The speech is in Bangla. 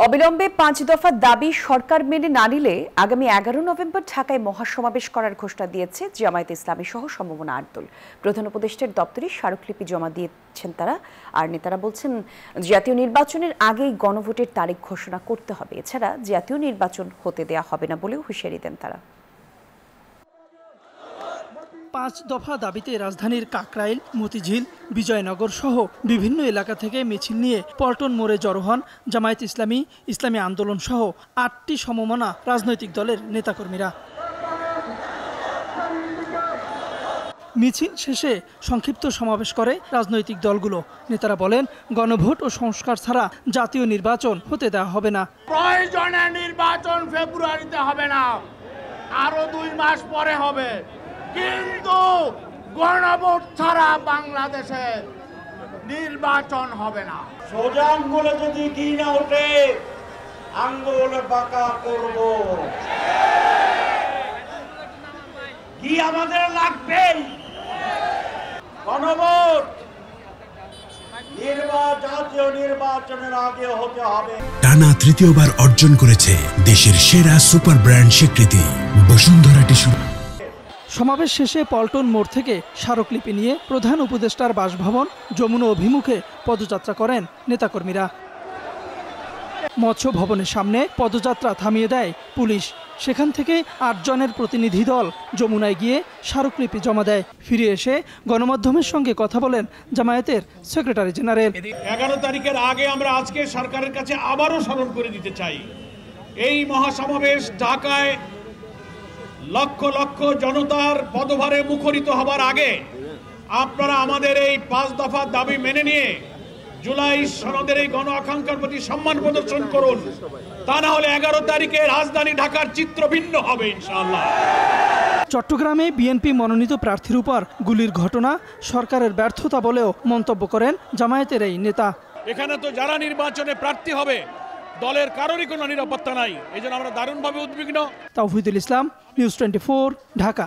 অবিলম্বে ৫ দফা দাবি সরকার মেনে না নিলে আগামী ১১ নভেম্বর ঢাকায় মহাসমাবেশ করার ঘোষণা দিয়েছে জামায়াতে ইসলামী সহ সমমনা ৮ দল। প্রধান উপদেষ্টার দপ্তরে স্মারকলিপি জমা দিয়েছেন তারা। আর নেতারা বলছেন, জাতীয় নির্বাচনের আগেই গণভোটের তারিখ ঘোষণা করতে হবে, এছাড়া জাতীয় নির্বাচন হতে দেয়া হবে না বলেও হুঁশিয়ারি দেন তারা। ৫ দফা দাবিতে রাজধানীর কাকরাইল, মতিঝিল, বিজয়নগর সহ বিভিন্ন এলাকা থেকে মিছিল নিয়ে পল্টন মোড়ে জড়ো হন জামায়াত ইসলামী, ইসলামী আন্দোলন সহ ৮টি সমমনা রাজনৈতিক দলের নেতাকর্মীরা। মিছিল শেষে সংক্ষিপ্ত সমাবেশ করে রাজনৈতিক দলগুলো। নেতারা বলেন, গণভোট ও সংস্কার ছাড়া জাতীয় নির্বাচন হতে দেওয়া হবে না। প্রয়োজনে নির্বাচন ফেব্রুয়ারিতে হবে না, আরো ২ মাস পরে হবে, কিন্তু গণভোট ছাড়া বাংলাদেশে নির্বাচন হবে না। সোজা আঙ্গুলে যদি ঘি না ওঠে, আঙ্গুলে বাঁকা করব। কি আমাদের লাগবে? গণভোট জাতীয় নির্বাচনের আগে হতে হবে। টানা তৃতীয়বার অর্জন করেছে দেশের সেরা সুপার ব্র্যান্ড স্বীকৃতি বসুন্ধরা টিস্যু। সমাবেশ শেষে পল্টন মোড় থেকে স্মারকলিপি নিয়ে প্রধান উপদেষ্টার বাসভবন যমুনা অভিমুখে পদযাত্রা করেন নেতাকর্মীরা। মৎস্য ভবনের সামনে পদযাত্রা থামিয়ে দেয় পুলিশ। সেখান থেকে ৮ জনের প্রতিনিধি দল যমুনায় গিয়ে স্মারকলিপি জমা দেয়। ফিরে এসে গণমাধ্যমের সঙ্গে কথা বলেন জামায়াতের সেক্রেটারি জেনারেল। ১১ তারিখের আগে আমরা আজকে সরকারের কাছে আবারও স্মরণ করে দিতে চাই, এই মহাসমাবেশ ঢাকায় লক্ষ লক্ষ জনতার পদভারে মুখরিত হবার আগে আপনারা আমাদের এই ৫ দফা দাবি মেনে নিয়ে জুলাই সনদের এই গণ আকাঙ্ক্ষার প্রতি সম্মান প্রদর্শন করুন। তা না হলে ১১ তারিখে রাজধানী ঢাকার চিত্র ভিন্ন হবে ইনশাআল্লাহ। চট্টগ্রামে বিএনপি মনোনীত প্রার্থীর উপর গুলির ঘটনা সরকারের ব্যর্থতা বলেও মন্তব্য করেন জামায়াতের এই নেতা। এখানে তো যারা নির্বাচনে প্রার্থী হবে দলের কারোরই কোনো নিরাপত্তা নাই, এই জন্য আমরা দারুণভাবে উদ্বিগ্ন। তাওহিদুল ইসলাম, নিউজ 24, ঢাকা।